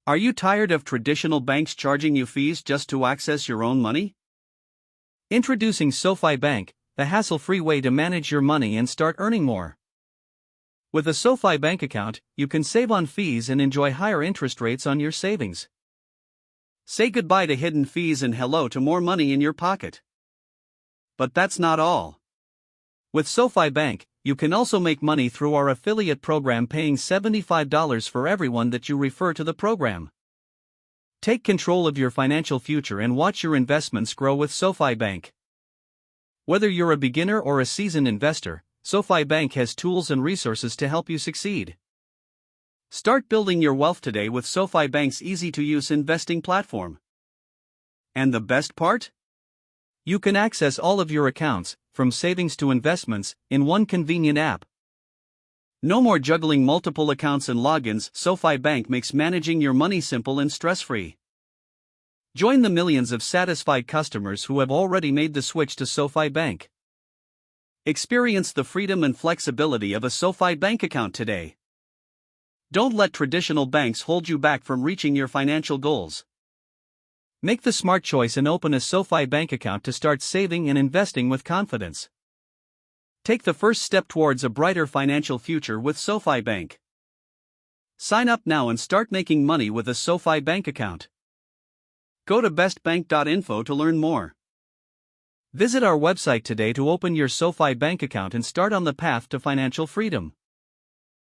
Are you tired of traditional banks charging you fees just to access your own money? Introducing SoFi Bank, the hassle-free way to manage your money and start earning more. With a SoFi bank account, you can save on fees and enjoy higher interest rates on your savings. Say goodbye to hidden fees and hello to more money in your pocket. But that's not all. With SoFi Bank, you can also make money through our affiliate program, paying $75 for everyone that you refer to the program. Take control of your financial future and watch your investments grow with SoFi Bank. Whether you're a beginner or a seasoned investor, SoFi Bank has tools and resources to help you succeed. Start building your wealth today with SoFi Bank's easy-to-use investing platform. And the best part? You can access all of your accounts, from savings to investments, in one convenient app. No more juggling multiple accounts and logins. SoFi Bank makes managing your money simple and stress-free. Join the millions of satisfied customers who have already made the switch to SoFi Bank. Experience the freedom and flexibility of a SoFi Bank account today. Don't let traditional banks hold you back from reaching your financial goals. Make the smart choice and open a SoFi Bank account to start saving and investing with confidence. Take the first step towards a brighter financial future with SoFi Bank. Sign up now and start making money with a SoFi Bank account. Go to bestbank.info to learn more. Visit our website today to open your SoFi Bank account and start on the path to financial freedom.